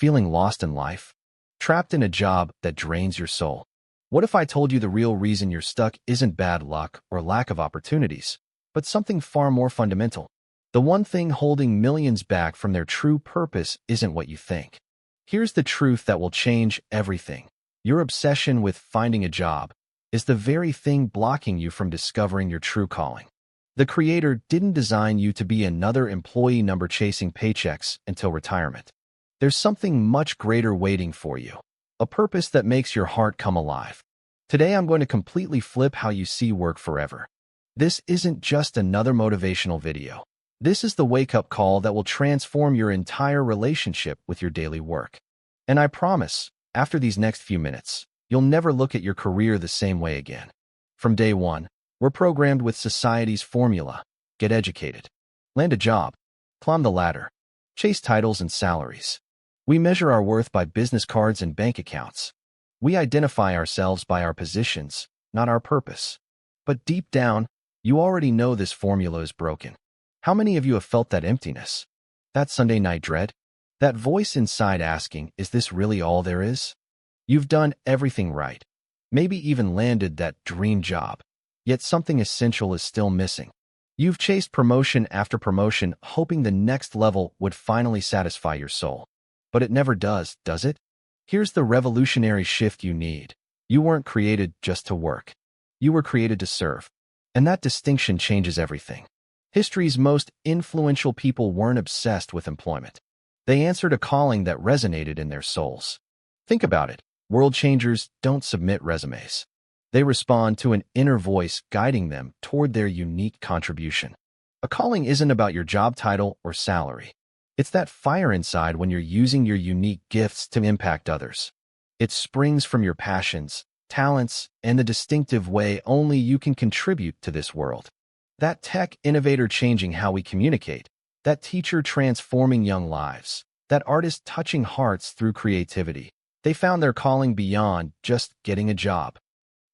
Feeling lost in life? Trapped in a job that drains your soul? What if I told you the real reason you're stuck isn't bad luck or lack of opportunities, but something far more fundamental? The one thing holding millions back from their true purpose isn't what you think. Here's the truth that will change everything. Your obsession with finding a job is the very thing blocking you from discovering your true calling. The Creator didn't design you to be another employee number chasing paychecks until retirement. There's something much greater waiting for you, a purpose that makes your heart come alive. Today, I'm going to completely flip how you see work forever. This isn't just another motivational video. This is the wake-up call that will transform your entire relationship with your daily work. And I promise, after these next few minutes, you'll never look at your career the same way again. From day one, we're programmed with society's formula: get educated, land a job, climb the ladder, chase titles and salaries. We measure our worth by business cards and bank accounts. We identify ourselves by our positions, not our purpose. But deep down, you already know this formula is broken. How many of you have felt that emptiness? That Sunday night dread? That voice inside asking, is this really all there is? You've done everything right, maybe even landed that dream job, yet something essential is still missing. You've chased promotion after promotion, hoping the next level would finally satisfy your soul. But it never does it? Here's the revolutionary shift you need. You weren't created just to work. You were created to serve. And that distinction changes everything. History's most influential people weren't obsessed with employment. They answered a calling that resonated in their souls. Think about it. World changers don't submit resumes. They respond to an inner voice guiding them toward their unique contribution. A calling isn't about your job title or salary. It's that fire inside when you're using your unique gifts to impact others. It springs from your passions, talents, and the distinctive way only you can contribute to this world. That tech innovator changing how we communicate, that teacher transforming young lives, that artist touching hearts through creativity. They found their calling beyond just getting a job.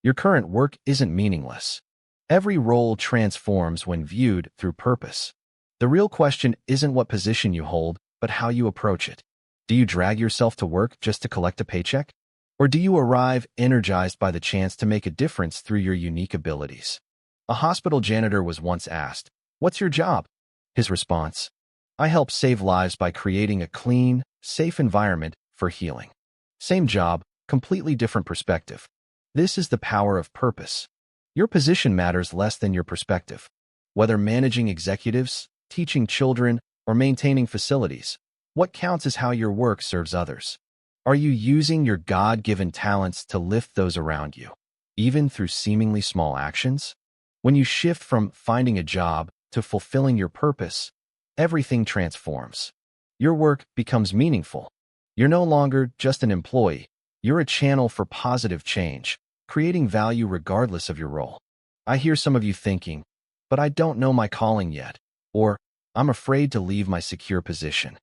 Your current work isn't meaningless. Every role transforms when viewed through purpose. The real question isn't what position you hold, but how you approach it. Do you drag yourself to work just to collect a paycheck? Or do you arrive energized by the chance to make a difference through your unique abilities? A hospital janitor was once asked, "What's your job?" His response: "I help save lives by creating a clean, safe environment for healing." Same job, completely different perspective. This is the power of purpose. Your position matters less than your perspective. Whether managing executives, teaching children, or maintaining facilities, what counts is how your work serves others. Are you using your God-given talents to lift those around you, even through seemingly small actions? When you shift from finding a job to fulfilling your purpose, everything transforms. Your work becomes meaningful. You're no longer just an employee. You're a channel for positive change, creating value regardless of your role. I hear some of you thinking, "But I don't know my calling yet," or "I'm afraid to leave my secure position."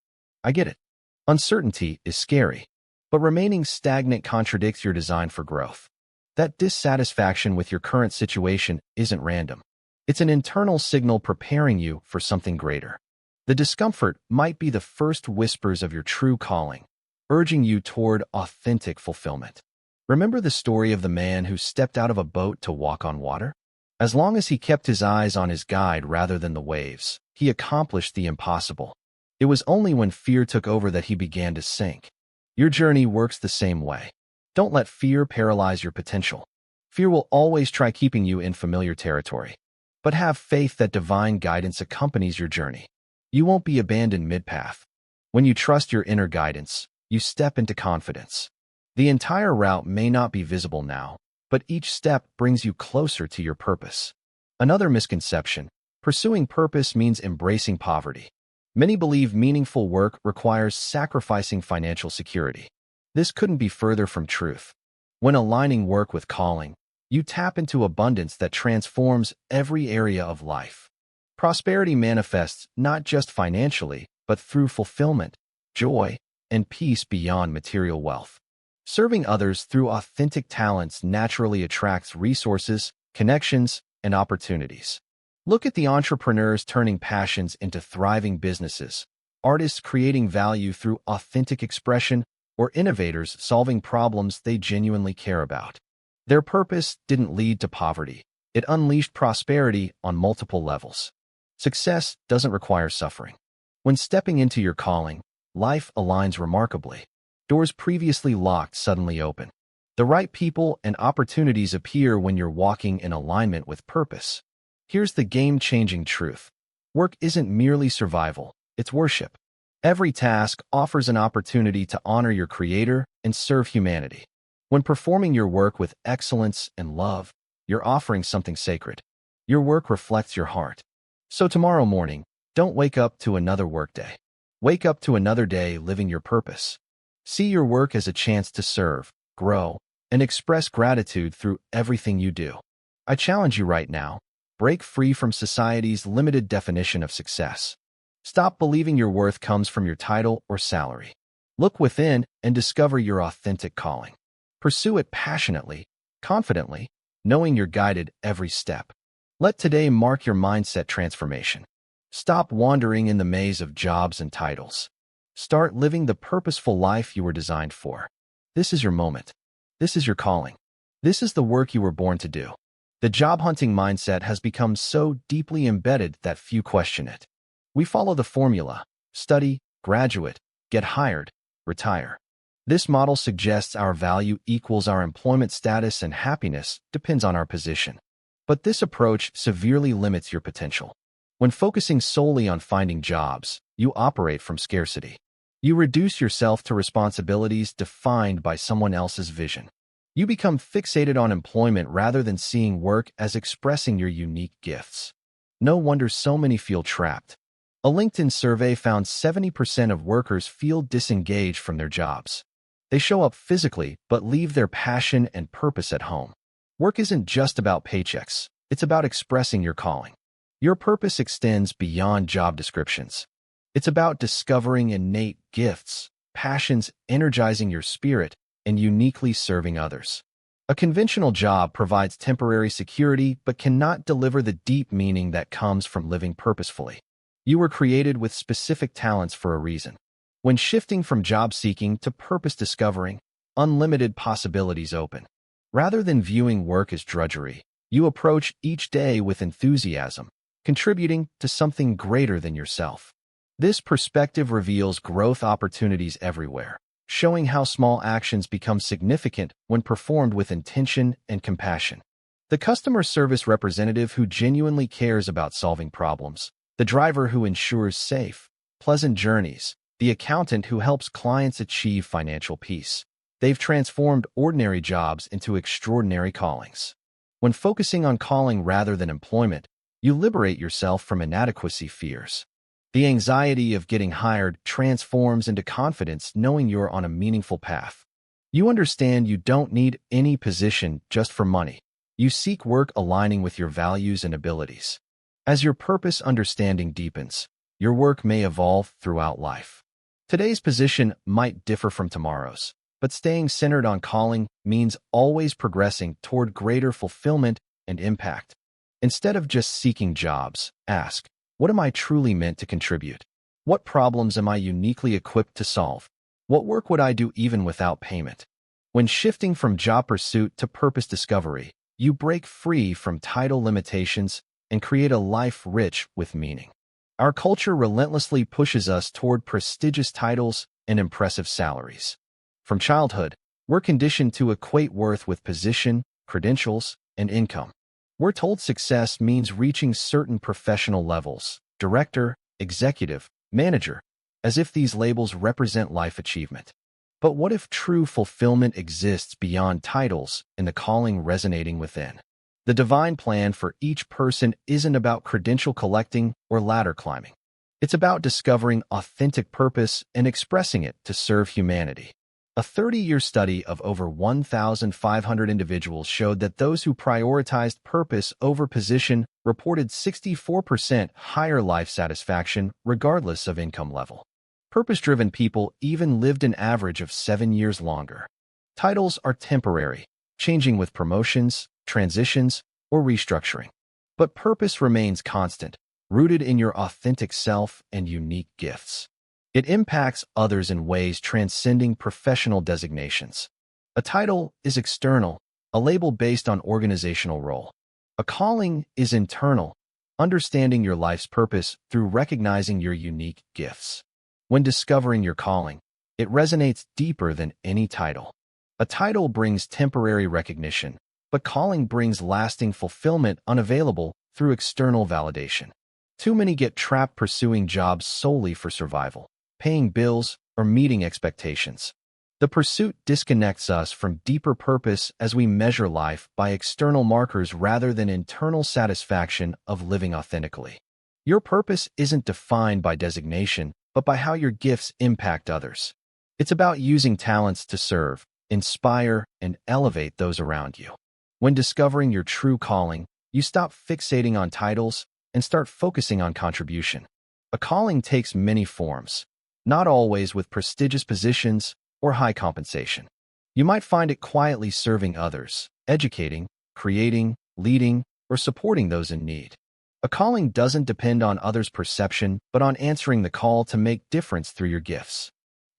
I get it. Uncertainty is scary, but remaining stagnant contradicts your design for growth. That dissatisfaction with your current situation isn't random. It's an internal signal preparing you for something greater. The discomfort might be the first whispers of your true calling, urging you toward authentic fulfillment. Remember the story of the man who stepped out of a boat to walk on water? As long as he kept his eyes on his guide rather than the waves, he accomplished the impossible. It was only when fear took over that he began to sink. Your journey works the same way. Don't let fear paralyze your potential. Fear will always try keeping you in familiar territory. But have faith that divine guidance accompanies your journey. You won't be abandoned mid-path. When you trust your inner guidance, you step into confidence. The entire route may not be visible now, but each step brings you closer to your purpose. Another misconception: pursuing purpose means embracing poverty. Many believe meaningful work requires sacrificing financial security. This couldn't be further from truth. When aligning work with calling, you tap into abundance that transforms every area of life. Prosperity manifests not just financially, but through fulfillment, joy, and peace beyond material wealth. Serving others through authentic talents naturally attracts resources, connections, and opportunities. Look at the entrepreneurs turning passions into thriving businesses, artists creating value through authentic expression, or innovators solving problems they genuinely care about. Their purpose didn't lead to poverty. It unleashed prosperity on multiple levels. Success doesn't require suffering. When stepping into your calling, life aligns remarkably. Doors previously locked suddenly open. The right people and opportunities appear when you're walking in alignment with purpose. Here's the game-changing truth. Work isn't merely survival, it's worship. Every task offers an opportunity to honor your creator and serve humanity. When performing your work with excellence and love, you're offering something sacred. Your work reflects your heart. So tomorrow morning, don't wake up to another workday. Wake up to another day living your purpose. See your work as a chance to serve, grow, and express gratitude through everything you do. I challenge you right now. Break free from society's limited definition of success. Stop believing your worth comes from your title or salary. Look within and discover your authentic calling. Pursue it passionately, confidently, knowing you're guided every step. Let today mark your mindset transformation. Stop wandering in the maze of jobs and titles. Start living the purposeful life you were designed for. This is your moment. This is your calling. This is the work you were born to do. The job hunting mindset has become so deeply embedded that few question it. We follow the formula: study, graduate, get hired, retire. This model suggests our value equals our employment status and happiness depends on our position. But this approach severely limits your potential. When focusing solely on finding jobs, you operate from scarcity. You reduce yourself to responsibilities defined by someone else's vision. You become fixated on employment rather than seeing work as expressing your unique gifts. No wonder so many feel trapped. A LinkedIn survey found 70% of workers feel disengaged from their jobs. They show up physically but leave their passion and purpose at home. Work isn't just about paychecks. It's about expressing your calling. Your purpose extends beyond job descriptions. It's about discovering innate gifts, passions energizing your spirit, and uniquely serving others. A conventional job provides temporary security but cannot deliver the deep meaning that comes from living purposefully. You were created with specific talents for a reason. When shifting from job seeking to purpose discovering, unlimited possibilities open. Rather than viewing work as drudgery, you approach each day with enthusiasm, contributing to something greater than yourself. This perspective reveals growth opportunities everywhere, showing how small actions become significant when performed with intention and compassion. The customer service representative who genuinely cares about solving problems, the driver who ensures safe, pleasant journeys, the accountant who helps clients achieve financial peace. They've transformed ordinary jobs into extraordinary callings. When focusing on calling rather than employment, you liberate yourself from inadequacy fears. The anxiety of getting hired transforms into confidence knowing you're on a meaningful path. You understand you don't need any position just for money. You seek work aligning with your values and abilities. As your purpose understanding deepens, your work may evolve throughout life. Today's position might differ from tomorrow's, but staying centered on calling means always progressing toward greater fulfillment and impact. Instead of just seeking jobs, ask, what am I truly meant to contribute? What problems am I uniquely equipped to solve? What work would I do even without payment? When shifting from job pursuit to purpose discovery, you break free from title limitations and create a life rich with meaning. Our culture relentlessly pushes us toward prestigious titles and impressive salaries. From childhood, we're conditioned to equate worth with position, credentials, and income. We're told success means reaching certain professional levels, director, executive, manager, as if these labels represent life achievement. But what if true fulfillment exists beyond titles and the calling resonating within? The divine plan for each person isn't about credential collecting or ladder climbing. It's about discovering authentic purpose and expressing it to serve humanity. A 30-year study of over 1,500 individuals showed that those who prioritized purpose over position reported 64% higher life satisfaction regardless of income level. Purpose-driven people even lived an average of 7 years longer. Titles are temporary, changing with promotions, transitions, or restructuring. But purpose remains constant, rooted in your authentic self and unique gifts. It impacts others in ways transcending professional designations. A title is external, a label based on organizational role. A calling is internal, understanding your life's purpose through recognizing your unique gifts. When discovering your calling, it resonates deeper than any title. A title brings temporary recognition, but calling brings lasting fulfillment unavailable through external validation. Too many get trapped pursuing jobs solely for survival, paying bills, or meeting expectations. The pursuit disconnects us from deeper purpose as we measure life by external markers rather than internal satisfaction of living authentically. Your purpose isn't defined by designation, but by how your gifts impact others. It's about using talents to serve, inspire, and elevate those around you. When discovering your true calling, you stop fixating on titles and start focusing on contribution. A calling takes many forms, not always with prestigious positions or high compensation. You might find it quietly serving others, educating, creating, leading, or supporting those in need. A calling doesn't depend on others' perception, but on answering the call to make difference through your gifts.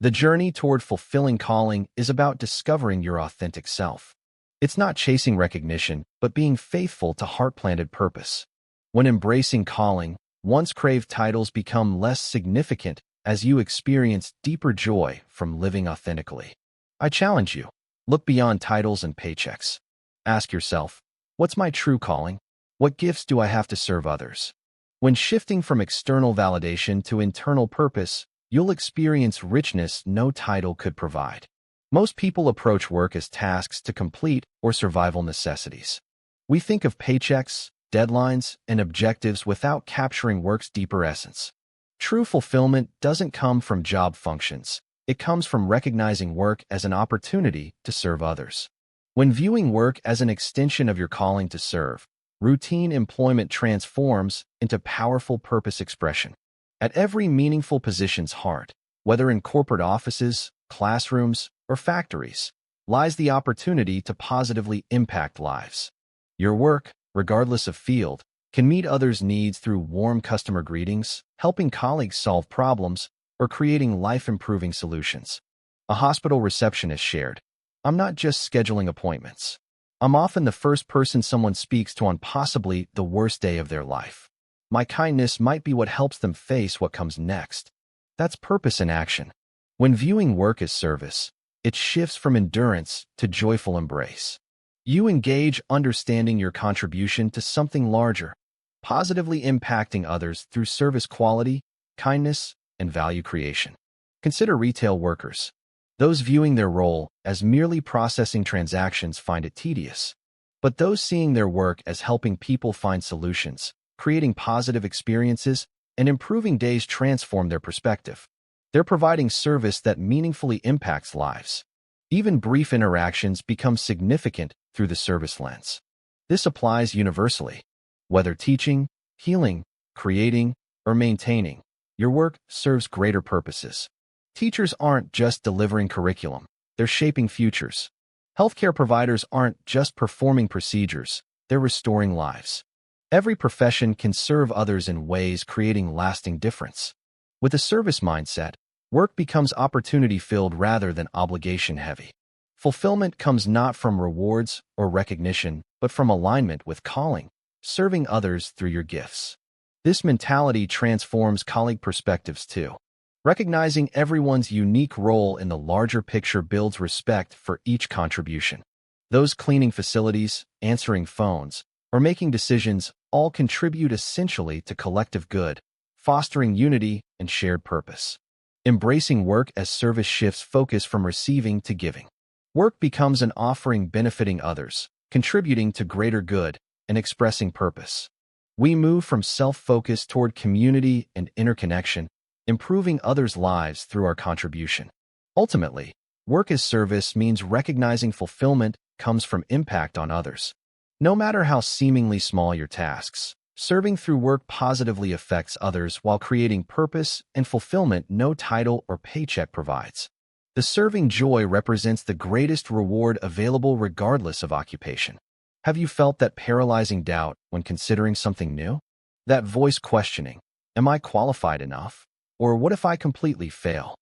The journey toward fulfilling calling is about discovering your authentic self. It's not chasing recognition, but being faithful to heart-planted purpose. When embracing calling, once craved titles become less significant as you experience deeper joy from living authentically. I challenge you, look beyond titles and paychecks. Ask yourself, what's my true calling? What gifts do I have to serve others? When shifting from external validation to internal purpose, you'll experience richness no title could provide. Most people approach work as tasks to complete or survival necessities. We think of paychecks, deadlines, and objectives without capturing work's deeper essence. True fulfillment doesn't come from job functions. It comes from recognizing work as an opportunity to serve others. When viewing work as an extension of your calling to serve, routine employment transforms into powerful purpose expression. At every meaningful position's heart, whether in corporate offices, classrooms, or factories, lies the opportunity to positively impact lives. Your work, regardless of field, can meet others' needs through warm customer greetings, helping colleagues solve problems, or creating life-improving solutions. A hospital receptionist shared, "I'm not just scheduling appointments. I'm often the first person someone speaks to on possibly the worst day of their life. My kindness might be what helps them face what comes next." That's purpose in action. When viewing work as service, it shifts from endurance to joyful embrace. You engage understanding your contribution to something larger, positively impacting others through service quality, kindness, and value creation. Consider retail workers. Those viewing their role as merely processing transactions find it tedious. But those seeing their work as helping people find solutions, creating positive experiences, and improving days transform their perspective. They're providing service that meaningfully impacts lives. Even brief interactions become significant through the service lens. This applies universally. Whether teaching, healing, creating, or maintaining, your work serves greater purposes. Teachers aren't just delivering curriculum, they're shaping futures. Healthcare providers aren't just performing procedures, they're restoring lives. Every profession can serve others in ways creating lasting difference. With a service mindset, work becomes opportunity-filled rather than obligation-heavy. Fulfillment comes not from rewards or recognition, but from alignment with calling, serving others through your gifts. This mentality transforms colleague perspectives too. Recognizing everyone's unique role in the larger picture builds respect for each contribution. Those cleaning facilities, answering phones, or making decisions all contribute essentially to collective good, fostering unity and shared purpose. Embracing work as service shifts focus from receiving to giving. Work becomes an offering benefiting others, contributing to greater good, and expressing purpose. We move from self-focus toward community and interconnection, improving others' lives through our contribution. Ultimately, work as service means recognizing fulfillment comes from impact on others. No matter how seemingly small your tasks, serving through work positively affects others while creating purpose and fulfillment no title or paycheck provides. The serving joy represents the greatest reward available regardless of occupation. Have you felt that paralyzing doubt when considering something new? That voice questioning, "Am I qualified enough?" Or what if I completely fail?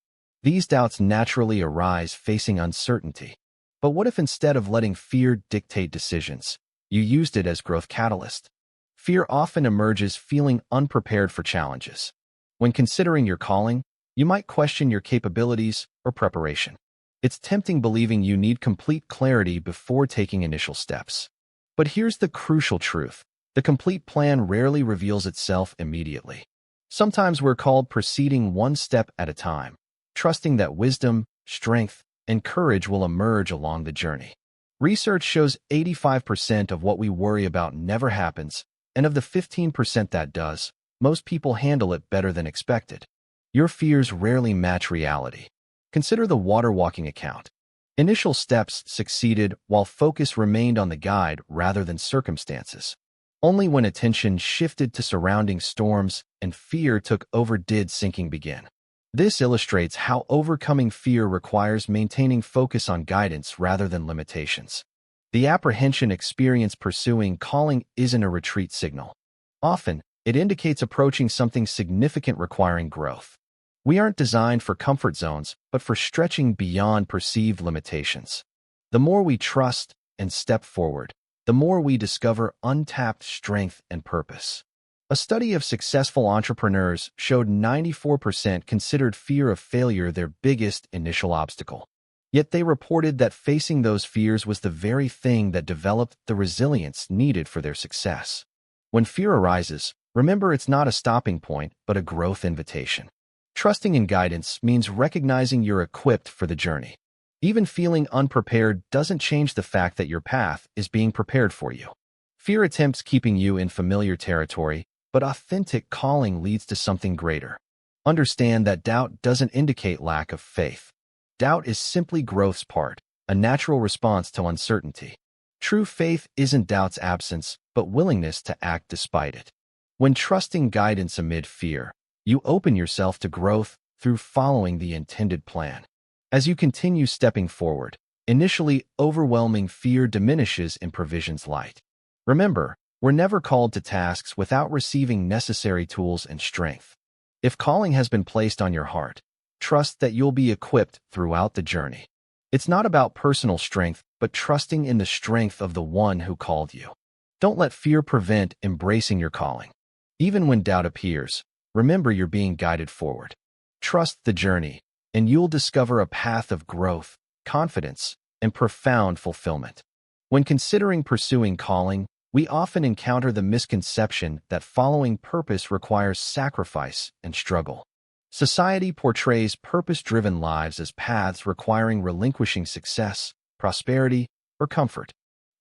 These doubts naturally arise facing uncertainty. But what if instead of letting fear dictate decisions, you used it as growth catalyst? Fear often emerges feeling unprepared for challenges. When considering your calling, you might question your capabilities or preparation. It's tempting believing you need complete clarity before taking initial steps. But here's the crucial truth. The complete plan rarely reveals itself immediately. Sometimes we're called proceeding one step at a time, trusting that wisdom, strength, and courage will emerge along the journey. Research shows 85% of what we worry about never happens, and of the 15% that does, most people handle it better than expected. Your fears rarely match reality. Consider the water walking account. Initial steps succeeded while focus remained on the guide rather than circumstances. Only when attention shifted to surrounding storms and fear took over did sinking begin. This illustrates how overcoming fear requires maintaining focus on guidance rather than limitations. The apprehension experienced pursuing calling isn't a retreat signal. Often, it indicates approaching something significant requiring growth. We aren't designed for comfort zones, but for stretching beyond perceived limitations. The more we trust and step forward, the more we discover untapped strength and purpose. A study of successful entrepreneurs showed 94% considered fear of failure their biggest initial obstacle. Yet they reported that facing those fears was the very thing that developed the resilience needed for their success. When fear arises, remember it's not a stopping point, but a growth invitation. Trusting in guidance means recognizing you're equipped for the journey. Even feeling unprepared doesn't change the fact that your path is being prepared for you. Fear attempts keeping you in familiar territory, but authentic calling leads to something greater. Understand that doubt doesn't indicate lack of faith. Doubt is simply growth's part, a natural response to uncertainty. True faith isn't doubt's absence, but willingness to act despite it. When trusting guidance amid fear, you open yourself to growth through following the intended plan. As you continue stepping forward, initially overwhelming fear diminishes in provision's light. Remember, we're never called to tasks without receiving necessary tools and strength. If calling has been placed on your heart, trust that you'll be equipped throughout the journey. It's not about personal strength, but trusting in the strength of the one who called you. Don't let fear prevent embracing your calling. Even when doubt appears, remember you're being guided forward. Trust the journey, and you'll discover a path of growth, confidence, and profound fulfillment. When considering pursuing calling, we often encounter the misconception that following purpose requires sacrifice and struggle. Society portrays purpose-driven lives as paths requiring relinquishing success, prosperity, or comfort.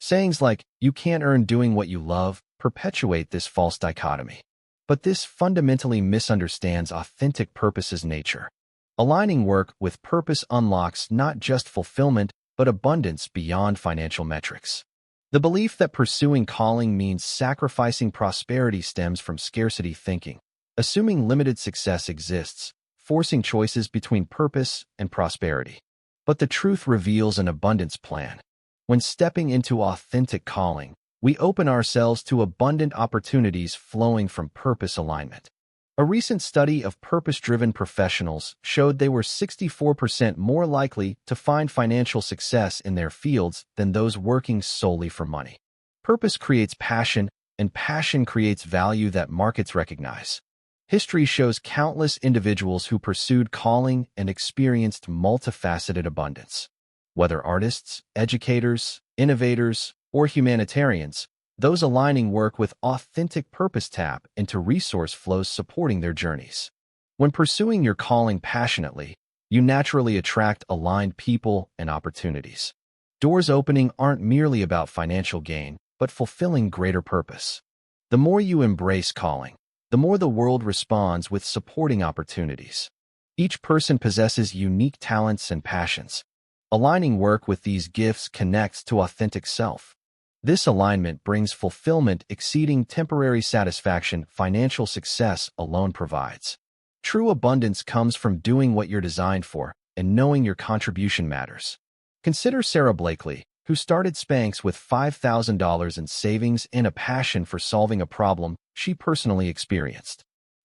Sayings like, "you can't earn doing what you love," perpetuate this false dichotomy. But this fundamentally misunderstands authentic purpose's nature. Aligning work with purpose unlocks not just fulfillment, but abundance beyond financial metrics. The belief that pursuing calling means sacrificing prosperity stems from scarcity thinking, assuming limited success exists, forcing choices between purpose and prosperity. But the truth reveals an abundance plan. When stepping into authentic calling, we open ourselves to abundant opportunities flowing from purpose alignment. A recent study of purpose-driven professionals showed they were 64% more likely to find financial success in their fields than those working solely for money. Purpose creates passion, and passion creates value that markets recognize. History shows countless individuals who pursued calling and experienced multifaceted abundance. Whether artists, educators, innovators, or humanitarians, those aligning work with authentic purpose tap into resource flows supporting their journeys. When pursuing your calling passionately, you naturally attract aligned people and opportunities. Doors opening aren't merely about financial gain, but fulfilling greater purpose. The more you embrace calling, the more the world responds with supporting opportunities. Each person possesses unique talents and passions. Aligning work with these gifts connects to authentic self. This alignment brings fulfillment exceeding temporary satisfaction financial success alone provides. True abundance comes from doing what you're designed for and knowing your contribution matters. Consider Sarah Blakely, who started Spanx with $5,000 in savings and a passion for solving a problem she personally experienced.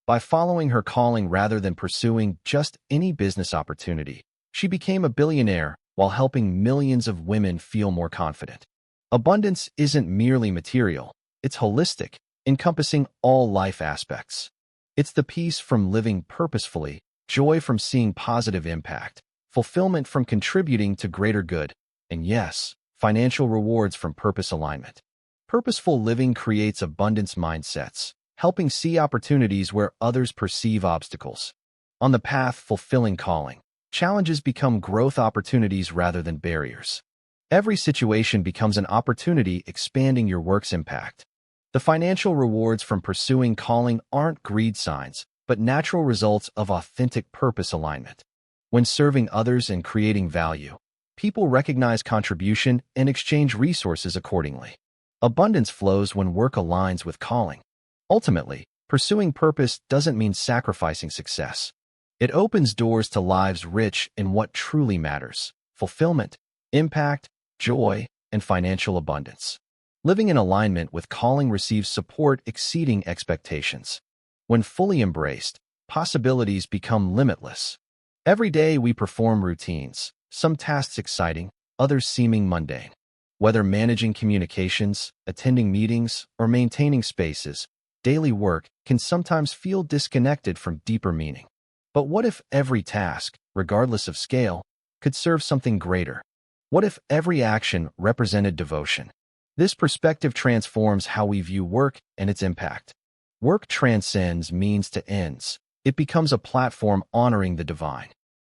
By following her calling rather than pursuing just any business opportunity, she became a billionaire while helping millions of women feel more confident. Abundance isn't merely material, it's holistic, encompassing all life aspects. It's the peace from living purposefully, joy from seeing positive impact, fulfillment from contributing to greater good, and yes, financial rewards from purpose alignment. Purposeful living creates abundance mindsets, helping see opportunities where others perceive obstacles. On the path fulfilling calling, challenges become growth opportunities rather than barriers. Every situation becomes an opportunity expanding your work's impact. The financial rewards from pursuing calling aren't greed signs, but natural results of authentic purpose alignment. When serving others and creating value, people recognize contribution and exchange resources accordingly. Abundance flows when work aligns with calling. Ultimately, pursuing purpose doesn't mean sacrificing success. It opens doors to lives rich in what truly matters: fulfillment, impact, joy, and financial abundance. Living in alignment with calling receives support exceeding expectations. When fully embraced, possibilities become limitless. Every day we perform routines, some tasks exciting, others seeming mundane. Whether managing communications, attending meetings, or maintaining spaces, daily work can sometimes feel disconnected from deeper meaning. But what if every task, regardless of scale, could serve something greater? What if every action represented devotion? This perspective transforms how we view work and its impact. Work transcends means to ends. It becomes a platform honoring the divine.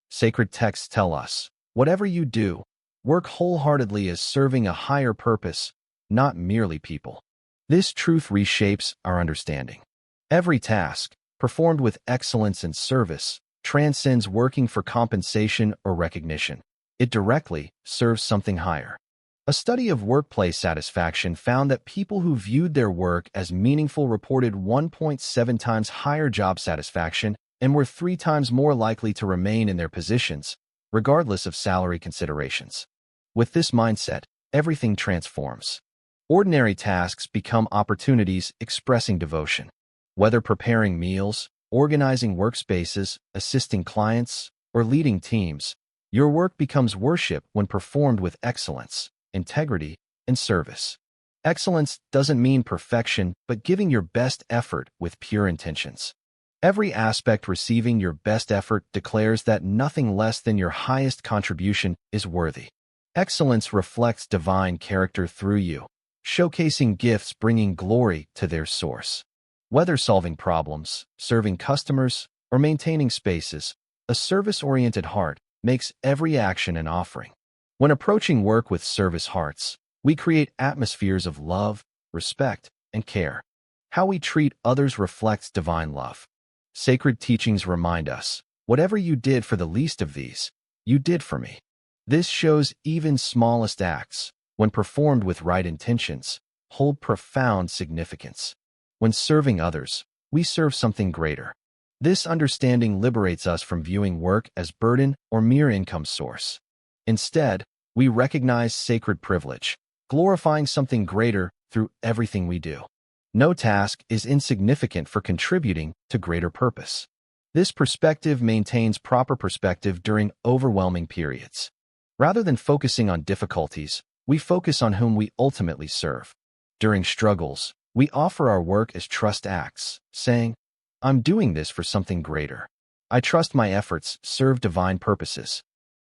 Sacred texts tell us, whatever you do, work wholeheartedly as serving a higher purpose, not merely people. This truth reshapes our understanding. Every task, performed with excellence and service, transcends working for compensation or recognition. It directly serves something higher. A study of workplace satisfaction found that people who viewed their work as meaningful reported 1.7 times higher job satisfaction and were 3 times more likely to remain in their positions, regardless of salary considerations. With this mindset, everything transforms. Ordinary tasks become opportunities expressing devotion. Whether preparing meals, organizing workspaces, assisting clients, or leading teams, your work becomes worship when performed with excellence, integrity, and service. Excellence doesn't mean perfection, but giving your best effort with pure intentions. Every aspect receiving your best effort declares that nothing less than your highest contribution is worthy. Excellence reflects divine character through you, showcasing gifts bringing glory to their source. Whether solving problems, serving customers, or maintaining spaces, a service-oriented heart makes every action an offering. When approaching work with service hearts, we create atmospheres of love, respect, and care. How we treat others reflects divine love. Sacred teachings remind us, whatever you did for the least of these, you did for me. This shows even smallest acts, when performed with right intentions, hold profound significance. When serving others, we serve something greater. This understanding liberates us from viewing work as burden or mere income source. Instead, we recognize sacred privilege, glorifying something greater through everything we do. No task is insignificant for contributing to greater purpose. This perspective maintains proper perspective during overwhelming periods. Rather than focusing on difficulties, we focus on whom we ultimately serve. During struggles, we offer our work as trust acts, saying, "I'm doing this for something greater. I trust my efforts serve divine purposes."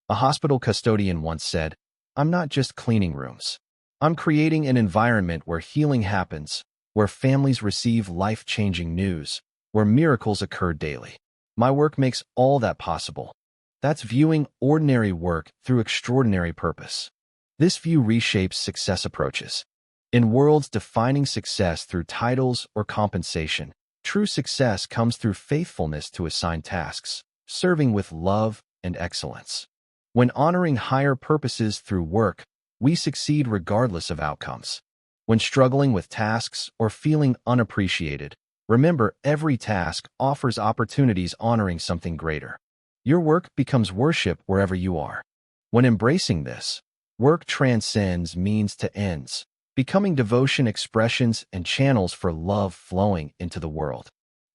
A hospital custodian once said, "I'm not just cleaning rooms. I'm creating an environment where healing happens, where families receive life-changing news, where miracles occur daily. My work makes all that possible." That's viewing ordinary work through extraordinary purpose. This view reshapes success approaches. In worlds defining success through titles or compensation, true success comes through faithfulness to assigned tasks, serving with love and excellence. When honoring higher purposes through work, we succeed regardless of outcomes. When struggling with tasks or feeling unappreciated, remember every task offers opportunities honoring something greater. Your work becomes worship wherever you are. When embracing this, work transcends means to ends, becoming devotion expressions and channels for love flowing into the world.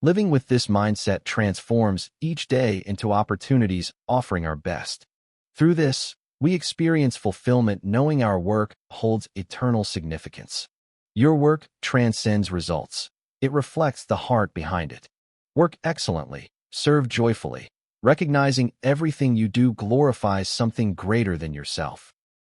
Living with this mindset transforms each day into opportunities offering our best. Through this, we experience fulfillment knowing our work holds eternal significance. Your work transcends results. It reflects the heart behind it. Work excellently, serve joyfully. Recognizing everything you do glorifies something greater than yourself.